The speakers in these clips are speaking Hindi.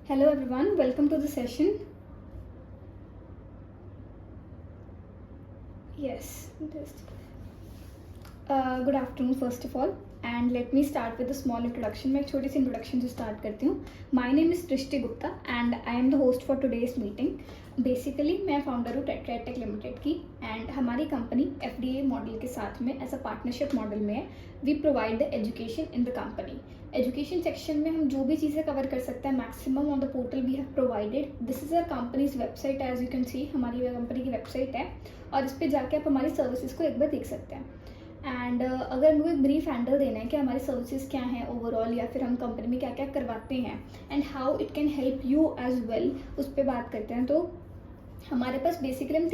Hello everyone, welcome to the session. Yes, just good afternoon first of all, and let me start with a small introduction. मैं एक छोटी सी इंट्रोडक्शन से स्टार्ट करती हूँ. My name is Srishti Gupta and I am the host for today's meeting. Basically मैं फाउंडर हूँ टेट्रेटेक लिमिटेड की, एंड हमारी कंपनी FDA मॉडल के साथ में एज अ पार्टनरशिप मॉडल में है. We provide the education in the company. Education section में हम जो भी चीज़ें कवर कर सकते हैं maximum on the portal we have provided. This is our company's website. As you can see हमारी कंपनी की वेबसाइट है और इस पर जाके आप हमारी सर्विसेज को एक बार देख सकते हैं. एंड अगर मुझे एक ब्रीफ हैंडल देना है कि हमारी सर्विसेज क्या हैं ओवरऑल, या फिर हम कंपनी में क्या क्या करवाते हैं and how it can help you as well, उस पर बात करते हैं. तो हमारे पास बेसिकली हम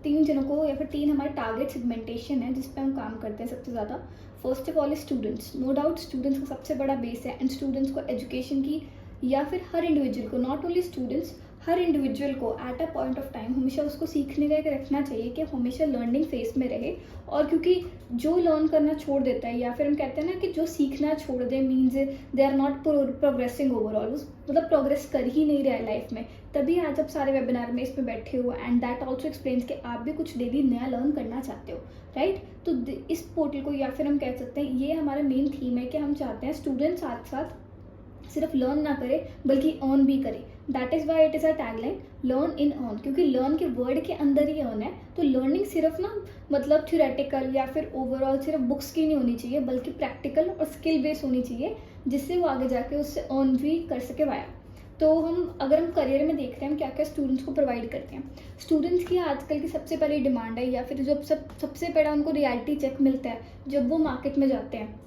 तीन जनों को या फिर तीन हमारे टारगेट सेगमेंटेशन है जिस पे हम काम करते हैं सबसे ज़्यादा. First of all students. No doubt students का सबसे बड़ा बेस है, एंड स्टूडेंट्स को एजुकेशन की या फिर हर इंडिविजुअल को, नॉट ओनली स्टूडेंट्स, हर इंडिविजुअल को at a point of time हमेशा उसको सीखने का एक रखना चाहिए कि हमेशा लर्निंग फेज में रहे. और क्योंकि जो लर्न करना छोड़ देता है या फिर हम कहते हैं ना कि जो सीखना छोड़ दे means they are not progressing overall, मतलब प्रोग्रेस कर ही नहीं रहा है लाइफ में. तभी आज आप सारे वेबिनार में इसमें बैठे हो, एंड दैट ऑल्सो एक्सप्लेन्स कि आप भी कुछ डेली नया लर्न करना चाहते हो, राइट. तो इस पोर्टल को या फिर हम कह सकते हैं ये हमारा मेन थीम है कि हम चाहते हैं स्टूडेंट साथ साथ सिर्फ लर्न ना करे बल्कि अर्न भी करे. That is why it is a tagline, learn in earn, क्योंकि लर्न के वर्ड के अंदर ही अर्न है. तो लर्निंग सिर्फ ना मतलब थ्योरेटिकल या फिर ओवरऑल सिर्फ बुक्स की नहीं होनी चाहिए, बल्कि प्रैक्टिकल और स्किल बेस्ड होनी चाहिए जिससे वो आगे जाके उससे अर्न भी कर सके वाया. तो अगर हम करियर में देख रहे हैं हम क्या क्या स्टूडेंट्स को प्रोवाइड करते हैं. स्टूडेंट्स की आजकल की सबसे पहली डिमांड है या फिर जो सबसे बड़ा उनको रियलिटी चेक मिलता है जब वो मार्केट में जाते हैं,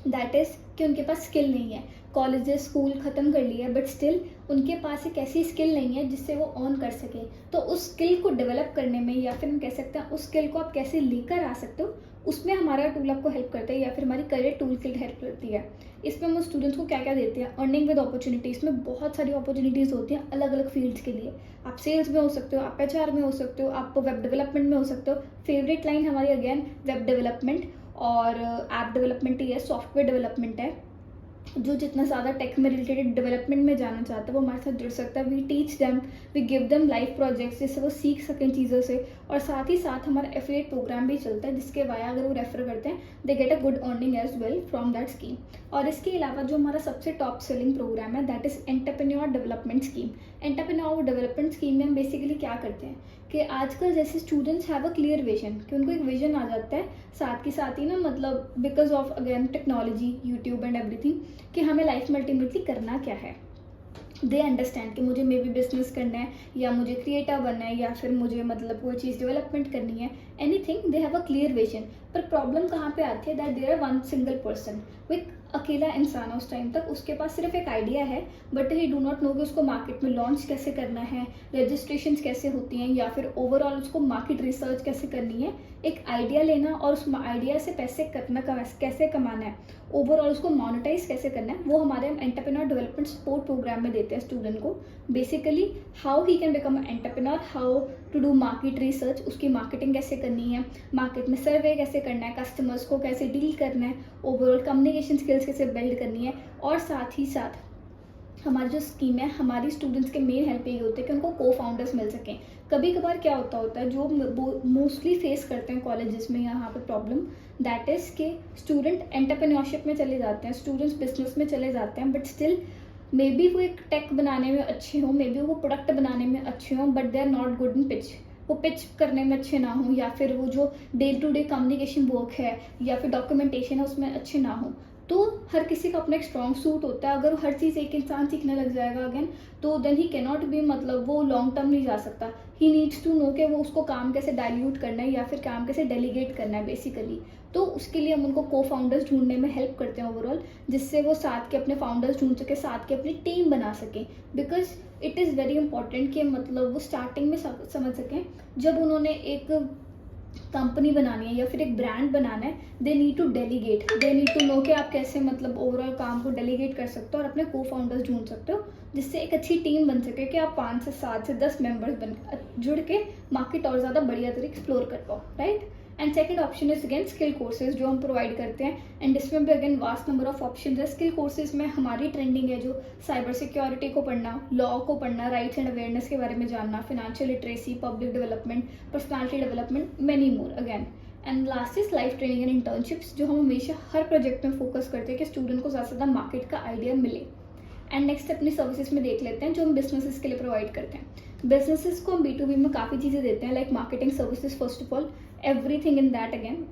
दैट इज़ कि उनके पास स्किल नहीं है. कॉलेजेस स्कूल ख़त्म कर लिया बट स्टिल उनके पास एक ऐसी स्किल नहीं है जिससे वो अर्न कर सके. तो उस स्किल को डेवलप करने में या फिर हम कह सकते हैं उस स्किल को आप कैसे लेकर आ सकते हो, उसमें हमारा टूल आपको हेल्प करता है या फिर हमारी करियर टूल किट हेल्प करती है. इसमें हम स्टूडेंट्स को क्या क्या देते हैं. अर्निंग विद अपॉर्चुनिटीज़ में बहुत सारी अपॉर्चुनिटीज़ होती हैं अलग अलग फील्ड्स के लिए. आप सेल्स में हो सकते हो, आप HR में हो सकते हो, आप वेब डेवलपमेंट में हो सकते हो. फेवरेट लाइन हमारी अगेन वेब डेवलपमेंट और ऐप डेवलपमेंट ही है, सॉफ्टवेयर डेवलपमेंट है. जो जितना ज़्यादा टेक में रिलेटेड डेवलपमेंट में जाना चाहता है वो हमारे साथ जुड़ सकता है. We teach them, we give them live projects जिससे वो सीख सकें चीज़ों से. और साथ ही साथ हमारा एफिलिएट प्रोग्राम भी चलता है जिसके वाया अगर वो रेफर करते हैं they get a good earning as well from that scheme. और इसके अलावा जो हमारा सबसे टॉप सेलिंग प्रोग्राम है that is entrepreneur development scheme. Entrepreneur development scheme में हम बेसिकली क्या करते हैं कि आजकल जैसे students have a clear vision, कि उनको एक विजन आ जाता है साथ के साथ ही ना, मतलब because of again technology, YouTube and everything, कि हमें लाइफ में अल्टीमेटली करना क्या है. दे अंडरस्टैंड कि मुझे मे बी बिजनेस करना है या मुझे क्रिएटर बनना है या फिर मुझे मतलब कोई चीज़ डेवलपमेंट करनी है, anything they have a clear vision. पर प्रॉब्लम कहाँ पे आती है that there are one single person, वो एक अकेला इंसान है उस टाइम तक, उसके पास सिर्फ एक आइडिया है but he do not know कि उसको मार्केट में लॉन्च कैसे करना है, रजिस्ट्रेशन कैसे होती हैं, या फिर ओवरऑल उसको मार्केट रिसर्च कैसे करनी है. एक आइडिया लेना और उस आइडिया से पैसे कैसे कमाना है, ओवरऑल उसको मोनेटाइज कैसे करना है, वो हमारे हम एंटरप्रेन्योर डेवलपमेंट सपोर्ट प्रोग्राम में देते हैं स्टूडेंट को. Basically how he can become entrepreneur, how to do market research, उसकी मार्केटिंग कैसे करनी है, मार्केट में सर्वे कैसे करना है, कस्टमर्स को कैसे डील करना है, ओवरऑल कम्युनिकेशन स्किल्स कैसे बिल्ड करनी है. और साथ ही साथ हमारी जो स्कीम है, हमारी स्टूडेंट्स के मेन हेल्प ये होते हैं कि उनको को फाउंडर्स मिल सकें. कभी कभार क्या होता है जो मोस्टली फेस करते हैं कॉलेजेस में यहाँ पे प्रॉब्लम, दैट इज़ कि स्टूडेंट एंटरप्रेन्योरशिप में चले जाते हैं, स्टूडेंट्स बिजनेस में चले जाते हैं, बट स्टिल मे बी वो एक टेक बनाने में अच्छे हों, मे बी वो प्रोडक्ट बनाने में अच्छे हों, but they are not good in pitch, वो पिच करने में अच्छे ना हों, या फिर वो जो day to day communication work है या फिर डॉक्यूमेंटेशन है उसमें अच्छे ना हों. तो हर किसी का अपना एक स्ट्रॉन्ग सूट होता है. अगर हर चीज़ एक इंसान सीखने लग जाएगा अगेन, तो देन ही कैनॉट बी, मतलब वो लॉन्ग टर्म नहीं जा सकता. ही नीड्स टू नो कि वो उसको काम कैसे डाइल्यूट करना है या फिर काम कैसे डेलीगेट करना है बेसिकली. तो उसके लिए हम उनको को फाउंडर्स ढूंढने में हेल्प करते हैं ओवरऑल, जिससे वो साथ के अपने फाउंडर्स ढूंढ सके, साथ के अपनी टीम बना सकें. Because it is very important कि मतलब वो स्टार्टिंग में समझ सकें जब उन्होंने एक कंपनी बनानी है या फिर एक ब्रांड बनाना है, they need to delegate, they need to know कि आप कैसे मतलब ओवरऑल काम को डेलीगेट कर सकते हो और अपने को फाउंडर्स ढूंढ सकते हो जिससे एक अच्छी टीम बन सके कि आप 5 से 7 से 10 मेंबर्स बन जुड़ के मार्केट और ज़्यादा बढ़िया तरीके एक्सप्लोर कर पाओ, right. And second option is again skill courses जो हम प्रोवाइड करते हैं, एंड इसमें भी again vast number of option है। स्किल कोर्सेज में हमारी ट्रेंडिंग है जो साइबर सिक्योरिटी को पढ़ना, लॉ को पढ़ना, राइट्स एंड अवेयरनेस के बारे में जानना, financial literacy, public development, personality development, many more again. And last is life training and internships जो हम हमेशा हर प्रोजेक्ट में फोकस करते हैं कि स्टूडेंट को ज़्यादा से ज़्यादा मार्केट का आइडिया मिले। एंड नेक्स्ट अपनी सर्विसेज में देख लेते हैं जो हम बिजनेसेस के लिए प्रोवाइड करते हैं। बिजनेसेस को हम B2B में काफ़ी चीज़ें देते हैं, like marketing services first of all, everything in that again,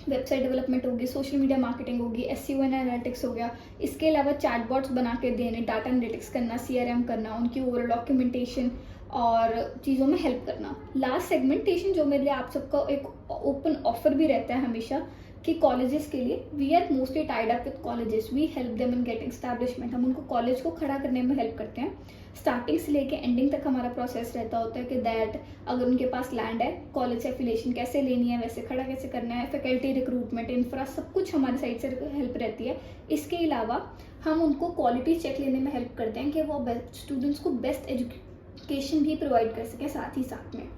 website development होगी, सोशल मीडिया मार्केटिंग होगी, SEO एंड एनालिटिक्स हो गया। इसके अलावा चैटबॉट्स बना के देने, डाटा एनालिटिक्स करना, CRM करना, उनकी ओवरऑल डॉक्यूमेंटेशन और चीज़ों में हेल्प करना। लास्ट सेगमेंटेशन जो मेरे लिए आप सबका एक ओपन ऑफर भी रहता है हमेशा कि कॉलेजेस के लिए we are mostly tied up with colleges, we help them in getting establishment. हम उनको कॉलेज को खड़ा करने में हेल्प करते हैं। स्टार्टिंग से लेके एंडिंग तक हमारा प्रोसेस रहता होता है कि दैट अगर उनके पास लैंड है, कॉलेज से एफिलिएशन कैसे लेनी है, वैसे खड़ा कैसे करना है, फैकल्टी रिक्रूटमेंट, इंफ्रा, सब कुछ हमारी साइड से हेल्प रहती है। इसके अलावा हम उनको क्वालिटी चेक लेने में हेल्प करते हैं कि वो स्टूडेंट्स को बेस्ट एजुकेशन भी प्रोवाइड कर सकें साथ ही साथ में।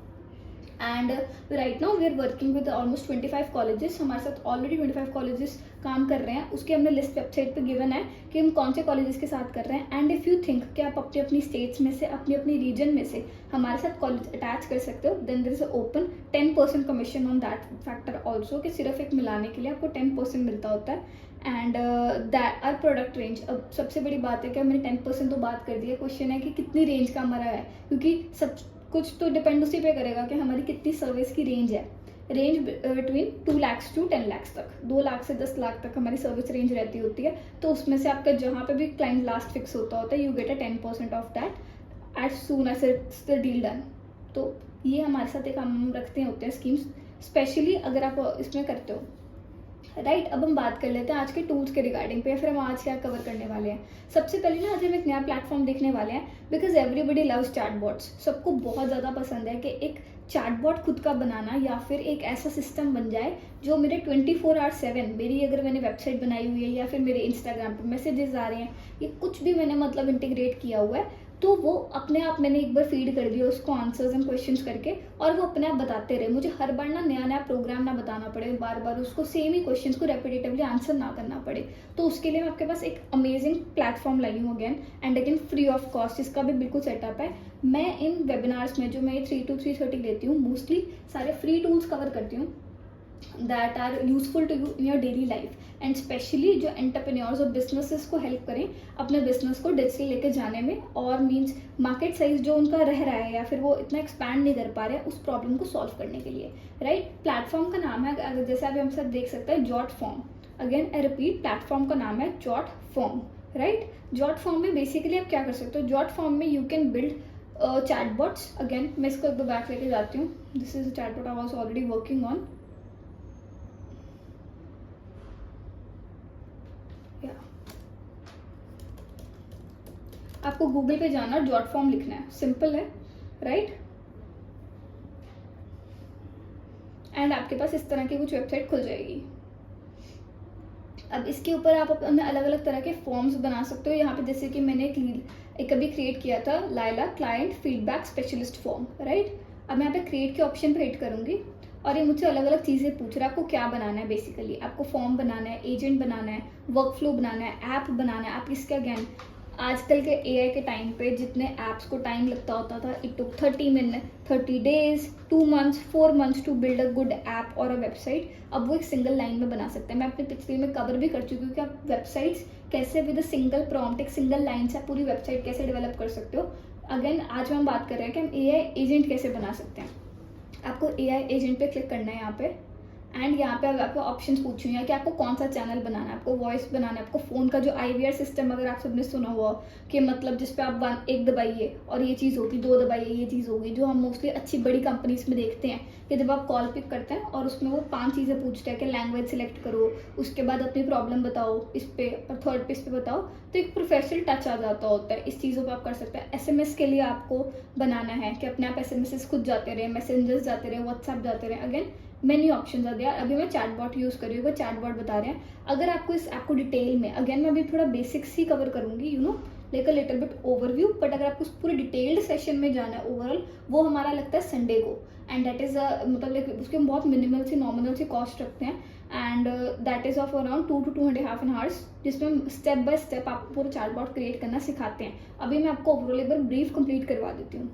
And right now we are working with almost 25 colleges. हमारे साथ ऑलरेडी 25 कॉलेजेस काम कर रहे हैं। उसकी हमने लिस्ट वेबसाइट पे गिवन है कि हम कौन से कॉलेजेस के साथ कर रहे हैं। एंड इफ़ यू थिंक कि आप अपनी अपनी स्टेट्स में से, अपनी अपनी रीजन में से हमारे साथ कॉलेज अटैच कर सकते हो, then there is open 10% commission on that factor also, कि सिर्फ एक मिलाने के लिए आपको 10% मिलता होता है। And that are product range. अब सबसे बड़ी बात है कि मैंने 10% तो बात कर दी है, क्वेश्चन है कि कितनी रेंज का हमारा है, क्योंकि सब कुछ तो डिपेंड उसी पे करेगा कि हमारी कितनी सर्विस की रेंज है। Range between 2 lakh to 10 lakh तक, 2 लाख से 10 लाख तक हमारी सर्विस रेंज रहती होती है। तो उसमें से आपका जहाँ पे भी क्लाइंट लास्ट फिक्स होता है you get a 10% of that as soon as it's the deal done. तो ये हमारे साथ एक हम रखते होते हैं स्कीम्स, स्पेशली अगर आप इसमें करते हो। राइट, अब हम बात कर लेते हैं आज के टूल्स के रिगार्डिंग पे, फिर हम आज क्या कवर करने वाले हैं। सबसे पहले ना आज हम एक नया प्लेटफॉर्म देखने वाले हैं, बिकॉज एवरीबडी लव्स चैटबॉट्स। सबको बहुत ज़्यादा पसंद है कि एक चैटबॉट खुद का बनाना, या फिर एक ऐसा सिस्टम बन जाए जो मेरे 24/7 मेरी, अगर मैंने वेबसाइट बनाई हुई है या फिर मेरे इंस्टाग्राम पे मैसेजेस आ रहे हैं, ये कुछ भी मैंने मतलब इंटीग्रेट किया हुआ है, तो वो अपने आप मैंने एक बार फीड कर दिया उसको आंसर्स एंड क्वेश्चंस करके, और वो अपने आप बताते रहे। मुझे हर बार ना नया नया प्रोग्राम ना बताना पड़े, बार बार उसको सेम ही क्वेश्चंस को रेपिटेटिवली आंसर ना करना पड़े। तो उसके लिए मैं आपके पास एक अमेजिंग प्लेटफॉर्म लाई हूँ again and again free of cost. इसका भी बिल्कुल सेटअप है। मैं इन वेबिनार्स में जो मैं 3 to 3:30 लेती हूँ, मोस्टली सारे फ्री टूल्स कवर करती हूँ that are useful to you in your daily life, and specially जो एंटरप्रेन्योर्स और बिजनेसेस को हेल्प करें अपने बिजनेस को डिजिटल लेके जाने में, और मीन्स मार्केट साइज जो उनका रह रहा है या फिर वो इतना एक्सपैंड नहीं कर पा रहे हैं, उस प्रॉब्लम को सॉल्व करने के लिए। राइट, प्लेटफॉर्म का नाम है, जैसे आप हम सब देख सकते हैं, jot form. Again I repeat, platform का नाम है jot form. Right, jot form में बेसिकली आप क्या कर सकते हो, जॉट फॉर्म में you can build chatbots. Again मैं इसको एक दो बैक लेके जाती हूँ। This is chatbot I was already working on. आपको गूगल पे जाना, जॉट फॉर्म लिखना है, सिंपल है। राइट, एंड आपके पास इस तरह की कुछ वेबसाइट खुल जाएगी। अब इसके ऊपर आप अपने अलग अलग तरह के फॉर्म्स बना सकते हो। यहाँ पे जैसे कि मैंने एक अभी क्रिएट किया था, Laila client feedback specialist form. Right, अब मैं यहाँ पे क्रिएट के ऑप्शन पे हिट करूंगी और ये मुझसे अलग अलग चीज़ें पूछ रहा है। आपको क्या बनाना है, बेसिकली आपको फॉर्म बनाना है, एजेंट बनाना है, वर्कफ्लो बनाना है, ऐप बनाना है। आप इसका ज्ञान, आजकल के AI के टाइम पे जितने ऐप्स को टाइम लगता होता था, it took 30 days, 2 months, 4 months to build a good app और अ वेबसाइट। अब वो एक सिंगल लाइन में बना सकते हैं। मैं अपने पिछले में कवर भी कर चुकी हूँ कि आप वेबसाइट्स कैसे विद अ सिंगल प्रॉम्प्ट, एक सिंगल लाइन से पूरी वेबसाइट कैसे डेवलप कर सकते हो। अगेन आज हम बात कर रहे हैं कि हम AI एजेंट कैसे बना सकते हैं। आपको AI एजेंट पे क्लिक करना है यहाँ पे, एंड यहाँ पे आपको ऑप्शंस पूछी हुई हैं कि आपको कौन सा चैनल बनाना है, आपको वॉइस बनाना है, आपको फ़ोन का जो IVR सिस्टम, अगर आप सबने सुना हुआ कि मतलब जिस पे आप 1 दबाइए और ये चीज़ होगी, 2 दबाइए ये चीज़ होगी, जो हम मोस्टली अच्छी बड़ी कंपनीज में देखते हैं कि जब आप कॉल पिक करते हैं और उसमें वो 5 चीज़ें पूछते हैं कि लैंग्वेज सिलेक्ट करो, उसके बाद अपनी प्रॉब्लम बताओ इस पे, और थर्ड पे इस पे बताओ, तो एक प्रोफेशनल टच आ जाता होता है। इस चीज़ों पर आप कर सकते हैं। SMS के लिए आपको बनाना है कि अपने आप SMS खुद जाते रहे, मैसेंजर्स जाते रहे, व्हाट्सएप जाते रहे। अगेन मेनी ऑप्शन आ दिया। अभी मैं चैटबॉट यूज़ कर रही हूँ, वो चैटबॉट बता रहे हैं। अगर आपको इस ऐप को डिटेल में, अगेन मैं अभी थोड़ा बेसिक्स ही कवर करूँगी, like a little bit overview, but अगर आपको पूरे डिटेल्ड सेशन में जाना है ओवरऑल, वो हमारा लगता है संडे को, एंड दैट इज़ मतलब लाइक उसके हम बहुत मिनिमल सी नॉमिनल सी कॉस्ट रखते हैं, and that is of around 2 to 2.5 hours, जिसमें हम स्टेप बाय स्टेप आपको पूरा चैटबॉट क्रिएट करना सिखाते हैं। अभी मैं आपको ओवरऑल एक बार ब्रीफ कंप्लीट करवा देती हूँ।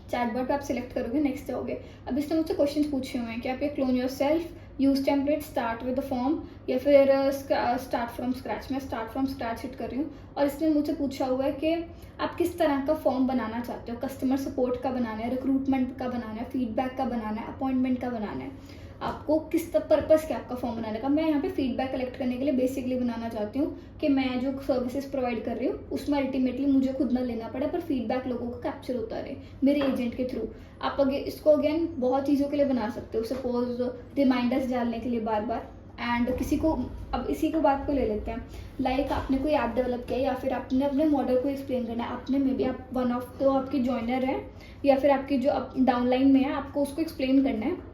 चैटबॉट पे आप सिलेक्ट करोगे, नेक्स्ट जाओगे। अब इसने मुझसे क्वेश्चन पूछे हुए हैं कि आप ये clone your self, use template, start with the form, या फिर स्टार्ट फ्रॉम स्क्रैच। मैं स्टार्ट फ्रॉम स्क्रैच हिट कर रही हूँ, और इसने मुझसे पूछा हुआ है कि आप किस तरह का फॉर्म बनाना चाहते हो, कस्टमर सपोर्ट का बनाना है, रिक्रूटमेंट का बनाना है, फीडबैक का बनाना है, अपॉइंटमेंट का बनाना है, आपको किस पर्पस क्या आपका फॉर्म बनाने का। मैं यहाँ पे फीडबैक कलेक्ट करने के लिए बेसिकली बनाना चाहती हूँ कि मैं जो सर्विसेज प्रोवाइड कर रही हूँ उसमें अल्टीमेटली मुझे खुद ना लेना पड़े, पर फीडबैक लोगों को कैप्चर होता रहे मेरे एजेंट के थ्रू। आप इसको अगेन बहुत चीज़ों के लिए बना सकते हो, सपोज रिमाइंडर्स डालने के लिए बार बार, एंड किसी को, अब इसी को बात को ले लेते हैं, लाइक आपने कोई ऐप डेवलप किया या फिर आपने अपने मॉडल को एक्सप्लेन करना है, आपने मे बी आप वन ऑफ तो आपकी जॉइनर है या फिर आपकी जो डाउनलाइन में है, आपको उसको एक्सप्लेन करना है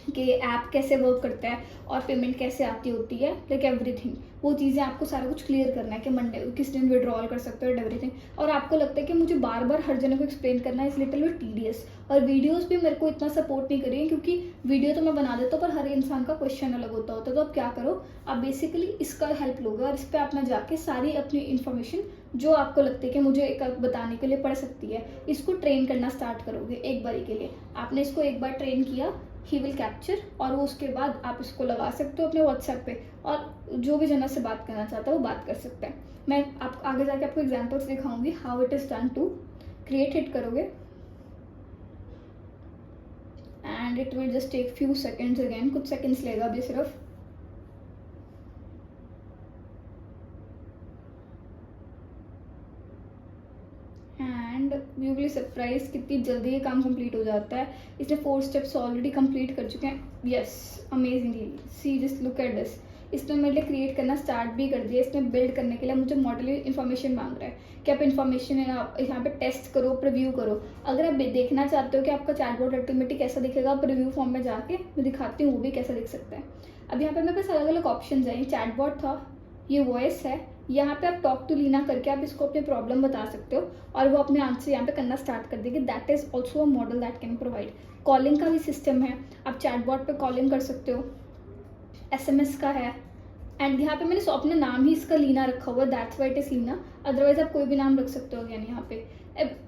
कि ऐप कैसे वर्क करता है और पेमेंट कैसे आती होती है, लाइक एवरीथिंग, वो चीज़ें आपको सारा कुछ क्लियर करना है कि मंडे किस दिन विड्रॉल कर सकते हो एंड एवरीथिंग। और आपको लगता है कि मुझे बार बार हर जने को एक्सप्लेन करना है, इस लिटिल बिट टीडियस, और वीडियोस भी मेरे को इतना सपोर्ट नहीं करिए, क्योंकि वीडियो तो मैं बना देता हूँ पर हर इंसान का क्वेश्चन अलग होता है। तो आप क्या करो, आप बेसिकली इसका हेल्प लोगे और इस पर आप ना जाके सारी अपनी इन्फॉर्मेशन जो आपको लगता है कि मुझे एक बताने के लिए पड़ सकती है, इसको ट्रेन करना स्टार्ट करोगे एक बारी के लिए। आपने इसको एक बार ट्रेन किया, ही विल कैप्चर, और वो उसके बाद आप इसको लगा सकते हो अपने व्हाट्सएप पे, और जो भी जना से बात करना चाहता है वो बात कर सकता है। मैं आप आगे जाके आपको एग्जांपल्स दिखाऊंगी how it is done to create. Hit करोगे and it will just take few seconds, again कुछ सेकेंड्स लेगा अभी सिर्फ। एंड यू विल सरप्राइज कितनी जल्दी ये काम कंप्लीट हो जाता है। इसने 4 स्टेप्स ऑलरेडी कंप्लीट कर चुके हैं, yes amazingly, see just look at this. इसने मेरे लिए क्रिएट करना स्टार्ट भी कर दिया। इसने बिल्ड करने के लिए मुझे मॉडल इन्फॉर्मेशन मांग रहा है कि आप इन्फॉर्मेशन यहाँ पे टेस्ट करो, प्रीव्यू करो। अगर आप देखना चाहते हो कि आपका चैटबॉट अल्टीमेटली कैसा दिखेगा, आप रिव्यू फॉर्म में जाके मैं दिखाती हूँ वो भी कैसा दिख सकता है। अब यहाँ पे मेरे पास अलग अलग ऑप्शन है, चैटबॉट था, ये वॉइस है, यहाँ पे आप टॉक टू लीना करके आप इसको अपनी प्रॉब्लम बता सकते हो और वो अपने आंसर यहाँ पे करना स्टार्ट कर देगी। That is also a model that can provide. Calling का भी सिस्टम है, आप चैटबॉट पे कॉलिंग कर सकते हो, SMS का है, एंड यहाँ पे मैंने अपना नाम ही इसका लीना रखा हुआ है, that's why it is Leena, otherwise आप कोई भी नाम रख सकते हो। यानी यहाँ पे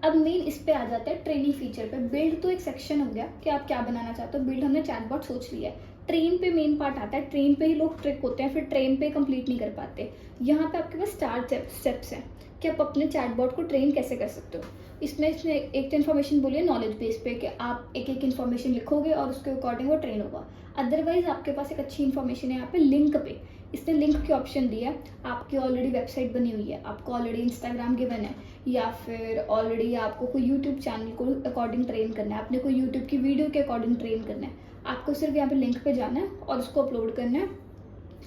अब मेन इस पे आ जाता है ट्रेनिंग फीचर पे। बिल्ड तो एक सेक्शन हो गया कि आप क्या बनाना चाहते हो, बिल्ड हमने चैटबॉट सोच लिया है। ट्रेन पे मेन पार्ट आता है, ट्रेन पे ही लोग ट्रिक होते हैं, फिर ट्रेन पे कंप्लीट नहीं कर पाते। यहाँ पे आपके पास स्टार्ट स्टेप्स हैं कि आप अपने चैटबॉट को ट्रेन कैसे कर सकते हो। इसमें एक तो इन्फॉर्मेशन बोलिए नॉलेज बेस पे कि आप एक एक इन्फॉर्मेशन लिखोगे और उसके अकॉर्डिंग वो ट्रेन होगा। अदरवाइज आपके पास एक अच्छी इन्फॉर्मेशन है यहाँ पे लिंक पे, इसने लिंक की ऑप्शन दिया है। आपकी ऑलरेडी वेबसाइट बनी हुई है, आपको ऑलरेडी इंस्टाग्राम गिवन है, या फिर ऑलरेडी आपको कोई यूट्यूब चैनल को अकॉर्डिंग ट्रेन करना है, आपने कोई यूट्यूब की वीडियो के अकॉर्डिंग ट्रेन करना है। आपको सिर्फ यहाँ पे लिंक पे जाना है और उसको अपलोड करना है।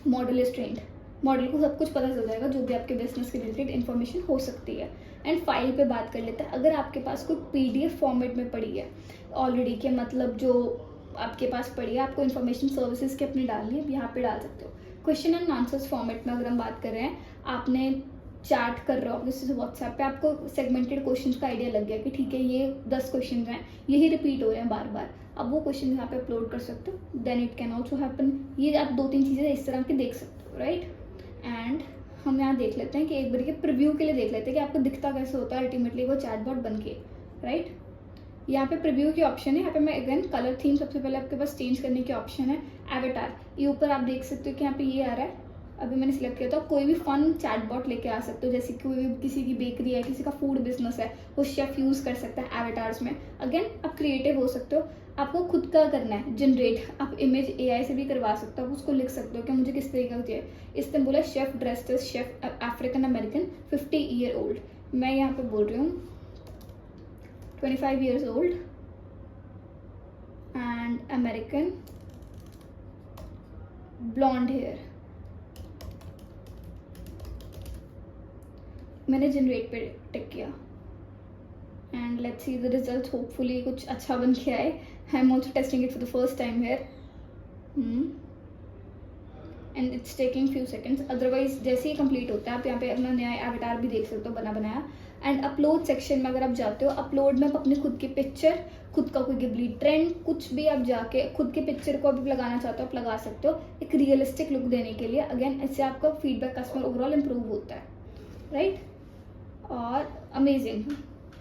मॉडल इज ट्रेंड, मॉडल को सब कुछ पता चल जाएगा जो भी आपके बिजनेस के रिलेटेड इन्फॉर्मेशन हो सकती है। एंड फाइल पे बात कर लेते हैं। अगर आपके पास कोई PDF फॉर्मेट में पड़ी है ऑलरेडी के, मतलब जो आपके पास पड़ी है, आपको इन्फॉर्मेशन सर्विसेज की अपनी डालनी है, यहाँ पे डाल सकते हो। क्वेश्चन एंड आंसर्स फॉर्मेट में अगर हम बात कर रहे हैं, आपने चैट कर रहे हो जैसे व्हाट्सएप पे, आपको सेगमेंटेड क्वेश्चंस का आइडिया लग गया कि ठीक है ये 10 क्वेश्चन हैं, यही रिपीट हो रहे हैं बार बार, अब वो क्वेश्चन यहाँ पे अपलोड कर सकते हो। Then it can also happen, ये आप 2-3 चीज़ें इस तरह की देख सकते हो, राइट। एंड हम यहाँ देख लेते हैं कि एक बार के प्रीव्यू के लिए देख लेते हैं कि आपको दिखता कैसे होता है अल्टीमेटली वो चैटबॉट बन के, राइट। यहाँ पे प्रीव्यू की ऑप्शन है, यहाँ पे मैं अगेन कलर थीम सबसे पहले आपके पास चेंज करने की ऑप्शन है। एवेटार, ये ऊपर आप देख सकते हो कि यहाँ पे ये आ रहा है, अभी मैंने सिलेक्ट किया था। कोई भी फन चैटबॉट लेके आ सकते हो, जैसे कोई भी किसी की बेकरी है, किसी का फूड बिजनेस है, वो शेफ यूज़ कर सकता है एवेटार्स में। अगेन आप क्रिएटिव हो सकते हो, आपको खुद का करना है जनरेट, आप इमेज AI से भी करवा सकते हो, आप उसको लिख सकते हो कि मुझे किस तरीके का चाहिए। इसने बोला chef dressed chef African American 50 year old, मैं यहाँ पे बोल रही हूँ 25 years old and American, blonde hair। मैंने जनरेट पे टिक किया and let's see the result. Hopefully कुछ अच्छा बन के आए। I am also testing it for the first time here. And it's taking few seconds, otherwise जैसे ही कंप्लीट होता है आप यहाँ पे अपना नया एवेटार भी देख सकते हो बना बनाया। एंड अपलोड सेक्शन में अगर आप जाते हो, अपलोड में आप अपनी खुद की पिक्चर, खुद का कोई गिबली ट्रेंड, कुछ भी आप जाके खुद की पिक्चर को अभी लगाना चाहते हो आप लगा सकते हो, एक रियलिस्टिक लुक देने के लिए। अगेन इससे आपका फीडबैक कस्टमर ओवरऑल इम्प्रूव होता है, राइट। और अमेजिंग,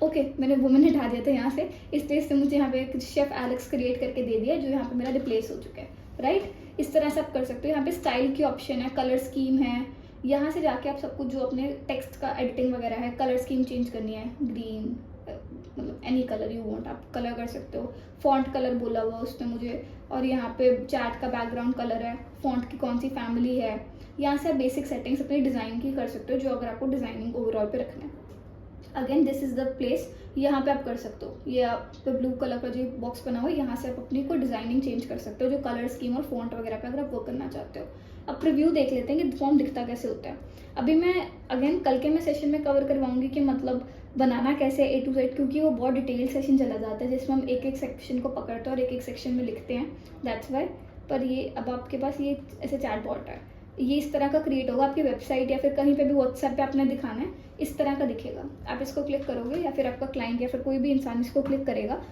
ओके मैंने वुमेन हटा दिया था यहाँ से, इसलिए इससे मुझे यहाँ पे एक शेफ एलेक्स क्रिएट करके दे दिया जो यहाँ पे मेरा रिप्लेस हो चुका है, राइट। इस तरह से आप कर सकते हो। यहाँ पे स्टाइल की ऑप्शन है, कलर स्कीम है, यहाँ से जाके आप सब कुछ जो अपने टेक्स्ट का एडिटिंग वगैरह है, कलर स्कीम चेंज करनी है, ग्रीन मतलब एनी कलर यू वांट आप कलर कर सकते हो। फॉन्ट कलर बोला हुआ उसने मुझे, और यहाँ पे चैट का बैकग्राउंड कलर है, फॉन्ट की कौन सी फैमिली है। यहाँ से आप बेसिक सेटिंग्स अपनी डिज़ाइन की कर सकते हो जो अगर आपको डिज़ाइनिंग ओवरऑल पे रखना है। Again this is the place, यहाँ पे आप कर सकते हो, ये आपका ब्लू कलर का जो बॉक्स बना हुआ है, यहाँ से आप अपनी कोई डिज़ाइनिंग चेंज कर सकते हो जो कलर स्कीम और फॉन्ट वगैरह पे अगर आप वर्क करना चाहते हो। अब प्रीव्यू देख लेते हैं कि फॉर्म दिखता कैसे होता है। अभी मैं अगेन कल के मैं सेशन में कवर करवाऊंगी कि मतलब बनाना कैसे A to Z, क्योंकि वो बहुत डिटेल सेशन चला जाता है जिसमें हम एक एक सेक्शन को पकड़ते हैं और एक एक सेक्शन में लिखते हैं, दैट्स वाई। पर ये अब आपके पास ये ऐसे चैट बॉट है, ये इस तरह का क्रिएट होगा आपकी वेबसाइट या फिर कहीं पे भी व्हाट्सएप पे आपने दिखाना है, इस तरह का दिखेगा। आप इसको क्लिक करोगे या फिर आपका क्लाइंट या फिर कोई भी इंसान इसको क्लिक करेगा,